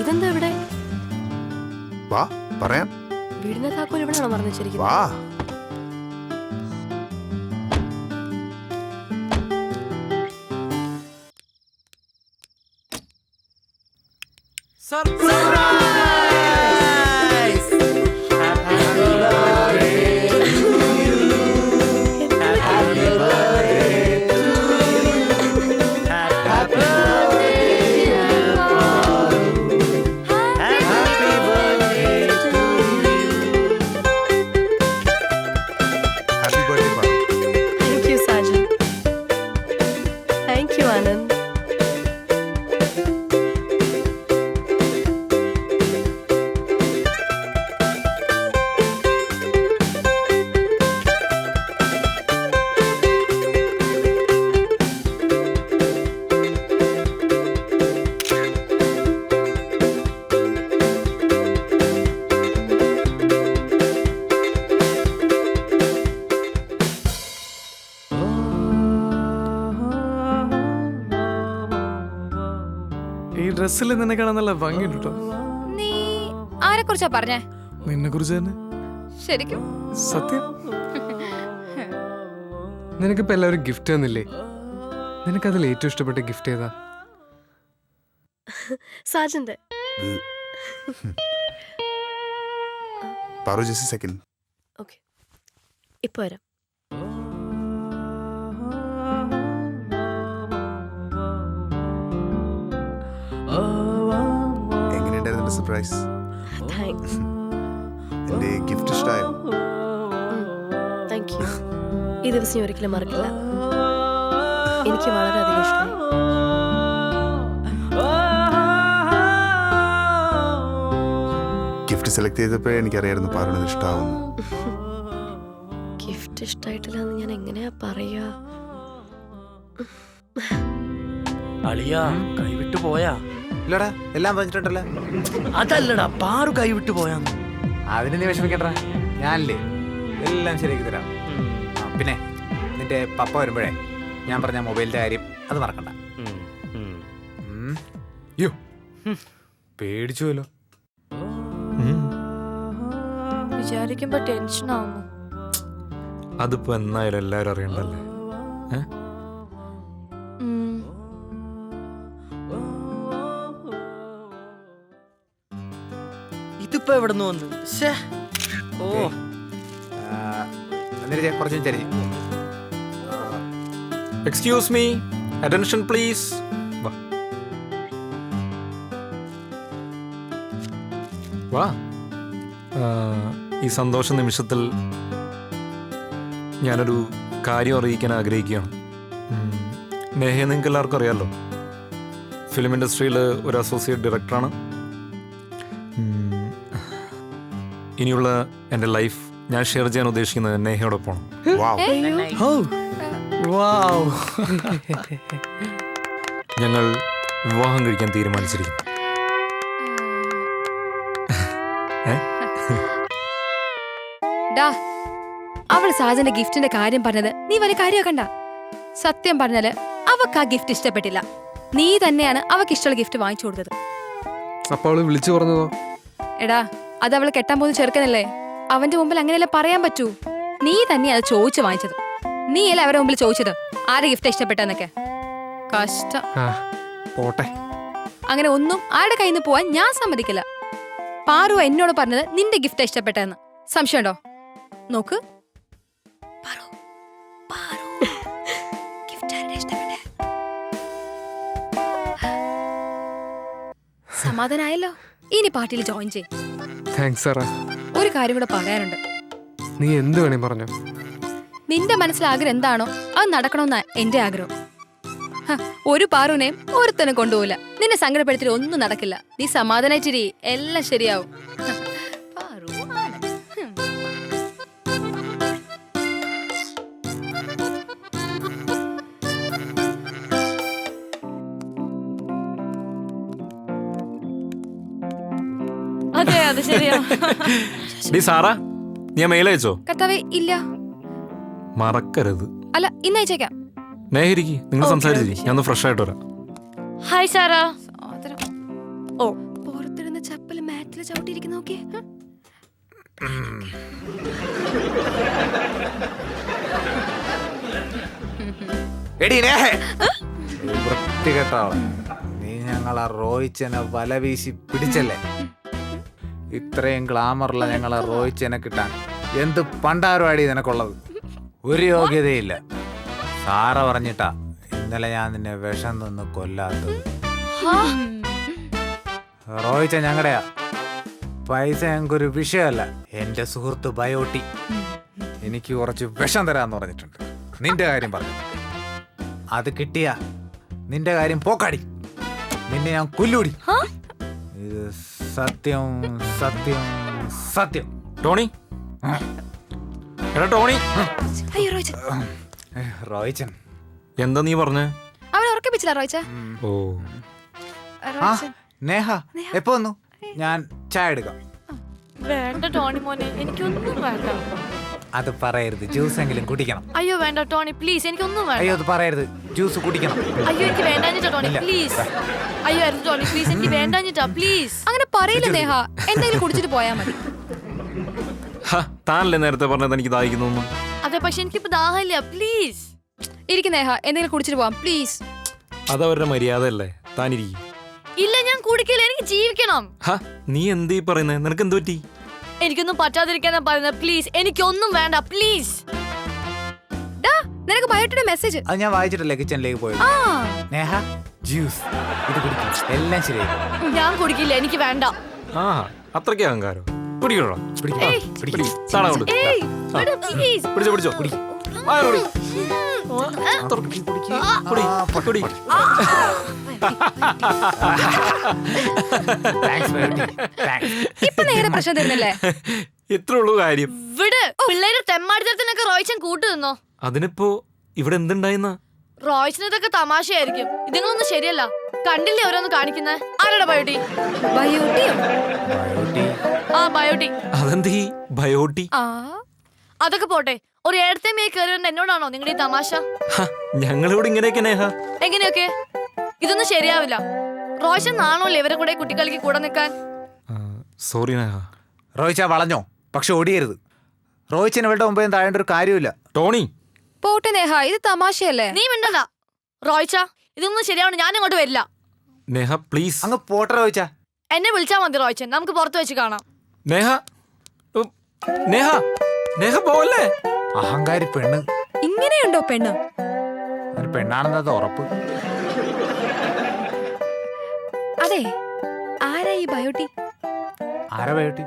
ഇതെന്താ ഇവിടെ? വാ പറയാം. വീടിന്റെ താക്കോൽ ഇവിടെയാണോ മറന്നു വെച്ചിരിക്കുന്നത്? വാ. ഈ ഡ്രസ്സിൽ നിന്നെ കാണാൻ നല്ല ഭംഗിയുണ്ട് കേട്ടോ. നീ ആരെ കുറിച്ചാ പറഞ്ഞേ? നിന്നെ കുറിച്ച് തന്നെ. ശരിക്കും? സത്യം. നിനക്കിപ്പോ എല്ലാവരും ഗിഫ്റ്റ് തന്നില്ലേ? നിനക്കതിൽ ഏറ്റവും ഇഷ്ടപ്പെട്ട ഗിഫ്റ്റ് ഏതാ? സാജന്റെ. Paru just second. ഓക്കെ, ഇപ്പൊ വരാം. എങ്ങനെയുണ്ടായിരുന്നു സർപ്രൈസ്? താങ്ക്സ്. എന്റെ ഗിഫ്റ്റ് ഇഷ്ടമായോ? Thank you. ഈ ദിവസം ഒരിക്കലും മറക്കില്ല. എനിക്ക് വളരെയധികം ഇഷ്ടമായി. ഗിഫ്റ്റ് സെലക്ട് ചെയ്തപ്പോഴേ എനിക്കറിയായിരുന്നു പാറുവിന് ഇഷ്ടമാവുന്നു. ഗിഫ്റ്റ് ഇഷ്ടമായിട്ടില്ല എന്ന് ഞാൻ എങ്ങനെയാ പറയാ? അളിയാ കൈവിട്ടു പോയാ? ഇല്ലടാ, എല്ലാം പറഞ്ഞിട്ടുണ്ടല്ലോ. അതല്ലടാ, പാറു കൈവിട്ടു പോയാന്ന്. അതിന് നീ വിഷമിക്കണ്ട, ഞാനല്ലേ എല്ലാം ശരിയാക്കി തരാം. പിന്നെ നിന്റെ പപ്പ വരുമ്പോഴേ ഞാൻ പറഞ്ഞ മൊബൈലിന്റെ കാര്യം അത് മറക്കണ്ട. യോ പേടിച്ചുവല്ലോ. വിചാരിക്കുമ്പോ ടെൻഷൻ ആവുന്നു. അതിപ്പോ എന്നായാലും എല്ലാരും അറിയണ്ടല്ലേ. ഇതിപ്പോ എവിടെന്ന് വന്നു? ഓ കുറച്ചും ചരിഞ്ഞ്. Excuse me, attention please. വാ. ഈ സന്തോഷ നിമിഷത്തിൽ ഞാനൊരു കാര്യം അറിയിക്കാൻ ആഗ്രഹിക്കുകയാണ്. നേഹയെ നിങ്ങൾക്ക് എല്ലാവർക്കും അറിയാമല്ലോ, ഫിലിം ഇൻഡസ്ട്രിയിൽ ഒരു അസോസിയേറ്റ് ഡയറക്ടറാണ്. ഇനിയുള്ള എൻ്റെ ലൈഫ് ഞാൻ ഷെയർ ചെയ്യാൻ ഉദ്ദേശിക്കുന്നത് നേഹയോടൊപ്പമാണ്. ഞങ്ങൾ വിവാഹം കഴിക്കാൻ തീരുമാനിച്ചിരിക്കുന്നു. അവൾ സാജന്റെ ഗിഫ്റ്റിന്റെ കാര്യം പറഞ്ഞത് നീ വലിയ കാര്യമാക്കണ്ട. സത്യം പറഞ്ഞാല് അവക്ക് ആ ഗിഫ്റ്റ് ഇഷ്ടപ്പെട്ടില്ല. നീ തന്നെയാണ് അവക്ക് ഇഷ്ടമുള്ള ഗിഫ്റ്റ് വാങ്ങിച്ചു കൊടുത്തത്. അപ്പോൾ അവള് വിളിച്ചു പറഞ്ഞതോ? എടാ, അത് അവള് കെട്ടാൻ പോകുന്ന ചെറുക്കനല്ലേ, അവന്റെ മുമ്പിൽ അങ്ങനെയല്ലേ പറയാൻ പറ്റൂ. നീ തന്നെ അത് ചോദിച്ചു വാങ്ങിച്ചത്. നീ അല്ലേ അവരുടെ മുമ്പിൽ ചോദിച്ചത് ആരെ ഗിഫ്റ്റ് ഇഷ്ടപ്പെട്ടെന്നൊക്കെ. കഷ്ടം. പോട്ടെ, അങ്ങനെ ഒന്നും ആരുടെ കയ്യിൽ നിന്ന് പോവാൻ ഞാൻ സമ്മതിക്കില്ല. പാറു എന്നോട് പറഞ്ഞത് നിന്റെ ഗിഫ്റ്റ് ഇഷ്ടപ്പെട്ടെന്ന്. സംശയമുണ്ടോ? നോക്ക്. സമാധാനായല്ലോ? ഇനി പാർട്ടിയിൽ ജോയിൻ ചെയ്യും. ഒരു കാര്യം കൂടെ പറയാനുണ്ട്. നീ എന്ത് വേണേ പറഞ്ഞോ. നിന്റെ മനസ്സിൽ ആഗ്രഹം എന്താണോ അത് നടക്കണമെന്നാ എന്റെ ആഗ്രഹം. ഒരു പാറുവിനെയും ഒരുത്തനും കൊണ്ടുപോകില്ല. നിന്നെ സങ്കടപ്പെടുത്തിട്ട് ഒന്നും നടക്കില്ല. നീ സമാധാനായിട്ടിരി, എല്ലാം ശരിയാവും. അതെ, അത് ശരിയാ. സാറാ, നീ മെയിൽ അയച്ചോ? കർത്താവേ, ഇല്ല. മറക്കരുത്. അല്ല, ഇന്ന് അയച്ചേക്കാം. നേഹരിക്ക് നിങ്ങൾ സംസാരിച്ചിരി, ഞാൻ ഫ്രഷ് ആയിട്ട് വരാം. Hi Sarah. ഓ, പുറത്ത് ചവിട്ടിയിരിക്കുന്ന നോക്കിയേ. എടീ നേഹേ, വൃത്തികെട്ട ആള്. നീ ഞങ്ങളെ റോയിച്ചനെ വല വീശി പിടിച്ചല്ലേ? ഇത്രയും ഗ്ലാമറുള്ള ഞങ്ങളെ റോയിച്ചനെ കിട്ടാൻ എന്ത് പണ്ടാരവാടി നിനക്കുള്ളത്? ഒരു യോഗ്യതയില്ല. സാറ പറഞ്ഞിട്ടാ ഇന്നലെ ഞാൻ നിന്നെ വിഷം നിന്ന് കൊല്ലാത്തത്. റോയിച്ച ഞങ്ങളുടെയാ. പൈസ ഞങ്ങൾക്കൊരു വിഷയമല്ല. എന്റെ സുഹൃത്ത് ബയോട്ടി എനിക്ക് കുറച്ച് വിഷം തരാന്ന് പറഞ്ഞിട്ടുണ്ട്. നിന്റെ കാര്യം പറഞ്ഞു. അത് കിട്ടിയ നിന്റെ കാര്യം പോക്കാടി. നിന്നെ ഞാൻ കൊല്ലൂടി. ഇത് സത്യം സത്യം സത്യം. ടോണി, എടാ ടോണി. അയ്യോ റോയിച്ച, റോയിച്ചൻ എന്താ നീ പറഞ്ഞേ? അവൻ ഉറക്കിപ്പിച്ചില്ല റോയിച്ച. ഓ, ആ നേഹ എപ്പോ വന്നു? ഞാൻ ചായ എടുക്കാം. വേണ്ട ടോണി മോനെ, എനിക്കൊന്നും വേണ്ട. അത് പറയരുത്. ജ്യൂസ് എങ്കിലും കുടിക്കണം. അയ്യോ വേണ്ട ടോണി പ്ലീസ്, എനിക്കൊന്നും വേണ്ട. അയ്യോ അത് പറയരുത്. ജ്യൂസ് കുടിക്കണം. അയ്യോ എനിക്ക് വേണ്ടാഞ്ഞിട്ടാ ടോണി പ്ലീസ്. അയ്യോ അരുത് ടോണി പ്ലീസ്, എനിക്ക് വേണ്ടാഞ്ഞിട്ടാ പ്ലീസ്. അങ്ങനെ പറയില്ല നേഹ, എന്തെങ്കിലും കുടിച്ചിട്ട് പോയാ മതി. താനല്ലേ നേരത്തെ പറഞ്ഞത് എനിക്ക് ദാഹിക്കുന്നു? അതെ, പക്ഷെ എനിക്കിപ്പോ ദാഹമില്ല, പ്ലീസ്. ഇരിക്കും നേഹ, എന്തെങ്കിലും കുടിച്ചിട്ട് പോവാം പ്ലീസ്. അതവരുടെ മര്യാദയല്ലേ. താനിരിക്കും. ഇല്ല ഞാൻ കുടിക്കില്ല, എനിക്ക് ജീവിക്കണം. നീ എന്തീ പറയുന്നേ? നിനക്ക് എന്ത് പറ്റി? എനിക്കൊന്നും പറ്റാതിരിക്കാനാ പറയുന്നത്. പ്ലീസ് എനിക്കൊന്നും വേണ്ട പ്ലീസ്. നിനക്ക് ബയോട്ടിയുടെ മെസ്സേജ്. അത് ഞാൻ വായിച്ചിട്ടല്ലേ കിച്ചണിലേക്ക് പോയത്. നേഹ ജ്യൂസ് ഇത് കുടിക്കും, എല്ലാം ശരിയായി. ഞാൻ കുടിക്കില്ല, എനിക്ക് വേണ്ട. ആ അത്രയ്ക്ക് അഹങ്കാരം. പിടിക്കണോ? ഏയ് വിട്, please. പിടിച്ചോ പിടിച്ചോ. കുടി. കുടി. കുടി. ഇപ്പൊ നേരെ പ്രശ്നം തരുന്നില്ലേ? ഇത്ര ഉള്ളൂ കാര്യം. വിട്. പിള്ളേര് തെമ്മാടിത്തരത്തിനൊക്കെ റോയ്ച്ചൻ കൂട്ടു നിന്നോ? അതിനിപ്പോ ഇവിടെ എന്തുണ്ടായിന്ന? റോയ്ച്ചന് ഇതൊക്കെ തമാശയായിരിക്കും. ഇതുങ്ങളൊന്നും ശരിയല്ല. കണ്ടില്ലേ ഓരോന്ന് കാണിക്കുന്നത്? ആരാടാ ബയോട്ടി? ബയോട്ടിയോ? ആ ബയോട്ടി. അതെന്തീ ബയോട്ടി? അതൊക്കെ പോട്ടെ, ഒരു ഏടത്തേമേ കയറി വന്ന എന്നോടാണോ നിങ്ങളുടെ ഈ തമാശ? ഞങ്ങളിവിടെ ഇങ്ങനെയൊക്കെ നേഹ. എങ്ങനെയൊക്കെ? ഇതൊന്നും ശരിയാവില്ല. റോയ്ച്ചൻ നാണോല്ലേ ഇവരെ കൂടെ കുട്ടികൾക്ക് കൂടെ നിൽക്കാൻ? സോറി നേഹ. റോയിച്ച വളഞ്ഞോ, പക്ഷെ ഓടിയരുത്. റോയിച്ചന് ഇവരുടെ മുമ്പേ താഴേണ്ട ഒരു കാര്യമില്ല. ടോണി പോട്ടെ നേഹ, ഇത് തമാശയല്ലേ? നീ മിണ്ടണ്ട. റോയ്ച്ച ഇതൊന്നും ശരിയാവണം, ഞാൻ ഇങ്ങോട്ട് വരില്ല. നേഹ പ്ലീസ്. അങ്ങ് പോട്ടെ റോയിച്ച. എന്നെ വിളിച്ചാ മതി റോയ്ച്ചൻ, നമുക്ക് പുറത്ത് വെച്ച് കാണാം. നേഹ നേഹ നേഹ പോവല്ലേ? അഹങ്കാരി പെണ്ണ്. ഇങ്ങനെയുണ്ടോ പെണ്ണ്? ഒരു പെണ്ണാണെന്നത് ഉറപ്പ്. അതെ, ആരാ ഈ ബയോട്ടി? ആരാ ബയോട്ടി?